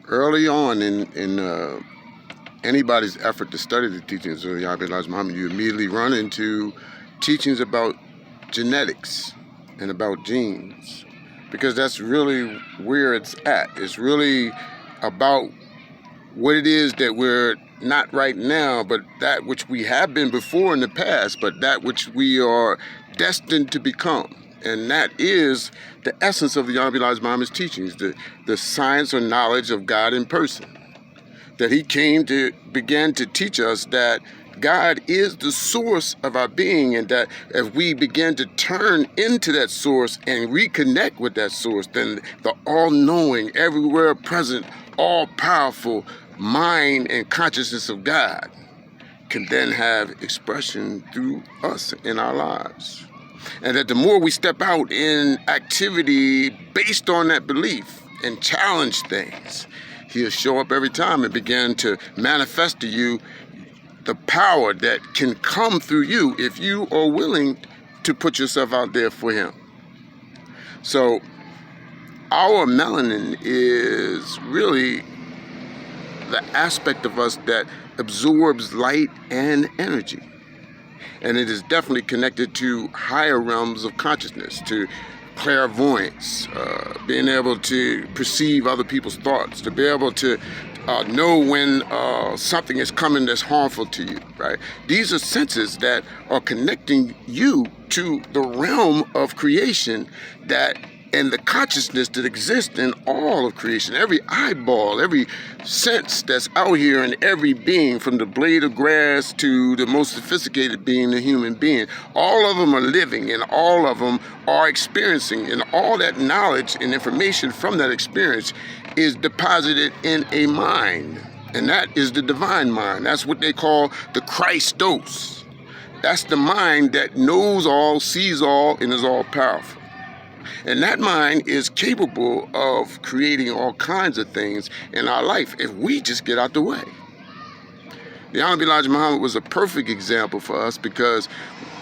Early on in anybody's effort to study the teachings of Yahweh Elijah Muhammad, you immediately run into teachings about genetics and about genes, because that's really where it's at. It's really about what it is that we're not right now, but that which we have been before in the past, but that which we are destined to become. And that is the essence of the Yahweh Elijah Muhammad's teachings, the science or knowledge of God in person. That he came to begin to teach us that God is the source of our being, and that if we begin to turn into that source and reconnect with that source, then the all-knowing, everywhere present, all-powerful mind and consciousness of God can then have expression through us in our lives. And that the more we step out in activity based on that belief and challenge things, he'll show up every time and begin to manifest to you the power that can come through you if you are willing to put yourself out there for him. So our melanin is really the aspect of us that absorbs light and energy. And it is definitely connected to higher realms of consciousness, to clairvoyance, being able to perceive other people's thoughts, to be able to know when something is coming that's harmful to you, right? These are senses that are connecting you to the realm of creation that, and the consciousness that exists in all of creation. Every eyeball, every sense that's out here in every being, from the blade of grass to the most sophisticated being, the human being, all of them are living and all of them are experiencing, and all that knowledge and information from that experience is deposited in a mind, and that is the divine mind. That's what they call the Christos. That's the mind that knows all, sees all, and is all powerful. And that mind is capable of creating all kinds of things in our life if we just get out the way. The Honorable Elijah Muhammad was a perfect example for us, because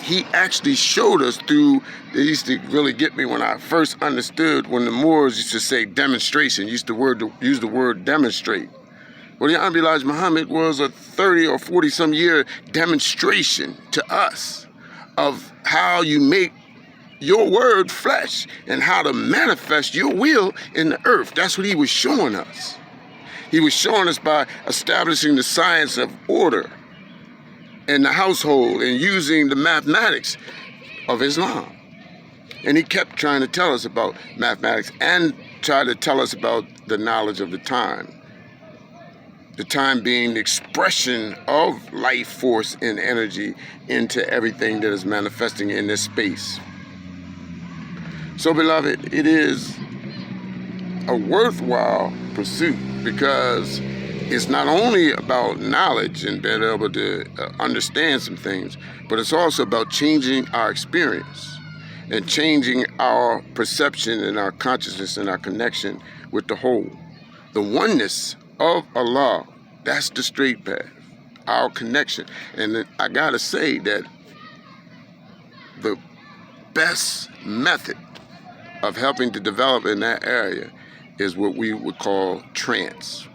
he actually showed us through, it used to really get me when I first understood when the Moors used to say demonstration, use the word demonstrate. Well, the Honorable Elijah Muhammad was a 30 or 40 some year demonstration to us of how you make your word flesh and how to manifest your will in the earth. That's what he was showing us. He was showing us by establishing the science of order in the household and using the mathematics of Islam. And he kept trying to tell us about mathematics and try to tell us about the knowledge of the time. The time being the expression of life force and energy into everything that is manifesting in this space. So, beloved, it is a worthwhile pursuit, because it's not only about knowledge and being able to understand some things, but it's also about changing our experience and changing our perception and our consciousness and our connection with the whole. The oneness of Allah, that's the straight path, our connection. And I gotta say that the best method of helping to develop in that area is what we would call trance.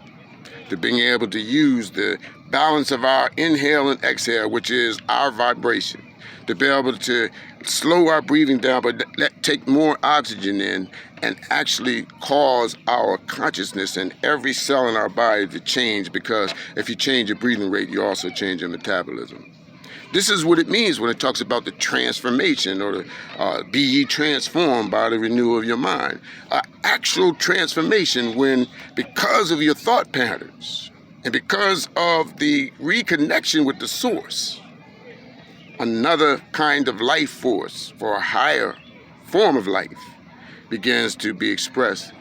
To being able to use the balance of our inhale and exhale, which is our vibration, to be able to slow our breathing down, but take more oxygen in and actually cause our consciousness and every cell in our body to change, because if you change your breathing rate, you also change your metabolism. This is what it means when it talks about the transformation, or the be ye transformed by the renewal of your mind. Actual transformation when, because of your thought patterns and because of the reconnection with the source, another kind of life force for a higher form of life begins to be expressed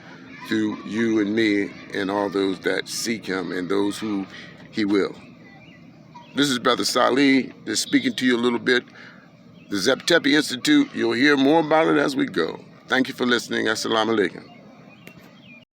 through you and me and all those that seek him and those who he will. This is Brother Salih, just speaking to you a little bit. The Zep Tepe Institute, you'll hear more about it as we go. Thank you for listening. Assalamu alaikum.